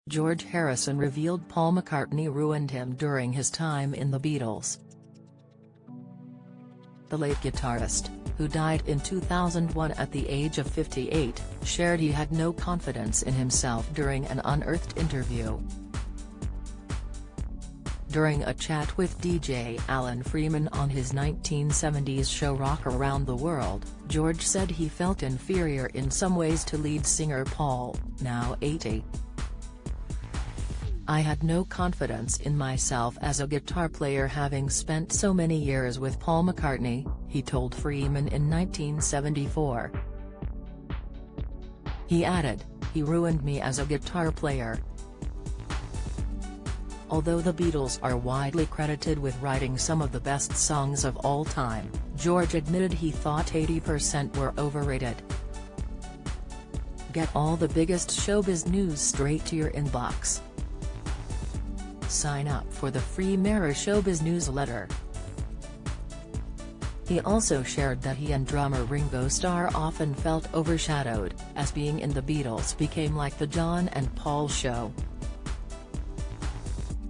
George Harrison revealed Paul McCartney ruined him during his time in the Beatles. The late guitarist, who died in 2001 at the age of 58, shared he had no confidence in himself during an unearthed interview. During a chat with DJ Alan Freeman on his 1970s show Rock Around the World, George said he felt inferior in some ways to lead singer Paul, now 80. "I had no confidence in myself as a guitar player having spent so many years with Paul McCartney," he told Freeman in 1974. He added, "He ruined me as a guitar player." Although the Beatles are widely credited with writing some of the best songs of all time, George admitted he thought 80% were overrated. Get all the biggest showbiz news straight to your inbox. Sign up for the free Mirror Showbiz newsletter. He also shared that he and drummer Ringo Starr often felt overshadowed, as being in the Beatles became like the John and Paul show.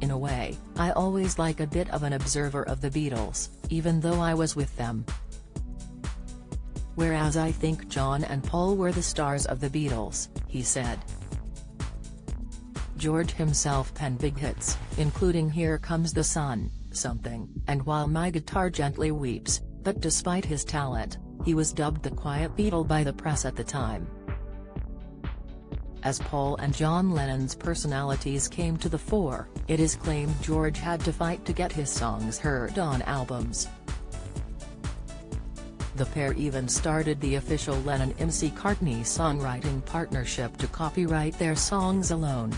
"In a way, I always like a bit of an observer of the Beatles, even though I was with them. Whereas I think John and Paul were the stars of the Beatles," he said. George himself penned big hits, including Here Comes the Sun, Something, and While My Guitar Gently Weeps, but despite his talent, he was dubbed the Quiet Beatle by the press at the time. As Paul and John Lennon's personalities came to the fore, it is claimed George had to fight to get his songs heard on albums. The pair even started the official Lennon-McCartney songwriting partnership to copyright their songs alone.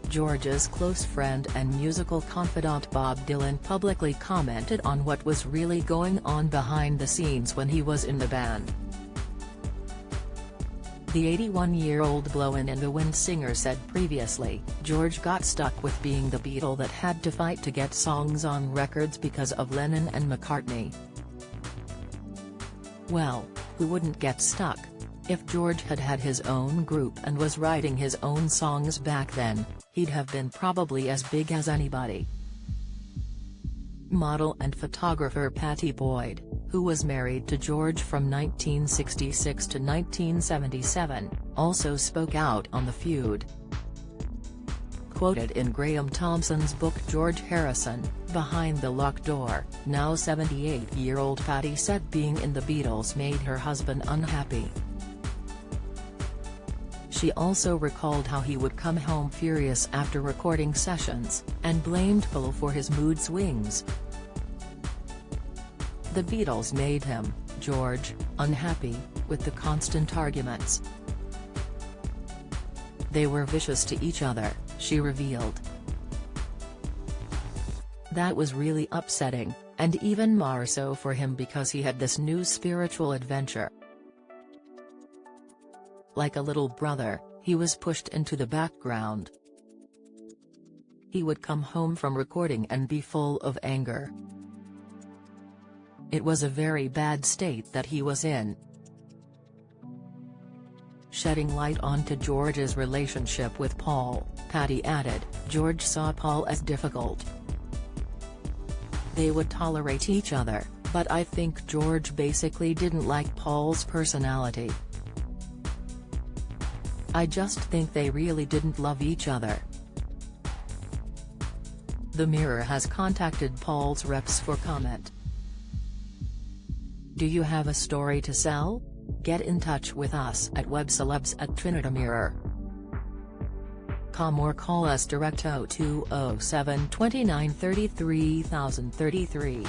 George's close friend and musical confidant Bob Dylan publicly commented on what was really going on behind the scenes when he was in the band. The 81-year-old Blowin' in the Wind singer said previously, George got stuck with being the Beatle that had to fight to get songs on records because of Lennon and McCartney. Well, who wouldn't get stuck? If George had had his own group and was writing his own songs back then, he'd have been probably as big as anybody. Model and photographer Pattie Boyd, who was married to George from 1966 to 1977, also spoke out on the feud. Quoted in Graham Thompson's book George Harrison, Behind the Locked Door, now 78-year-old Pattie said being in the Beatles made her husband unhappy. She also recalled how he would come home furious after recording sessions, and blamed Paul for his mood swings. The Beatles made him, George, unhappy, with the constant arguments. They were vicious to each other, she revealed. That was really upsetting, and even more so for him because he had this new spiritual adventure. Like a little brother, he was pushed into the background. He would come home from recording and be full of anger. It was a very bad state that he was in. Shedding light onto George's relationship with Paul, Pattie added, George saw Paul as difficult. They would tolerate each other, but I think George basically didn't like Paul's personality. I just think they really didn't love each other. The Mirror has contacted Paul's reps for comment. Do you have a story to sell? Get in touch with us at webcelebs@trinitymirror.com or call us direct 0207 29 33 033.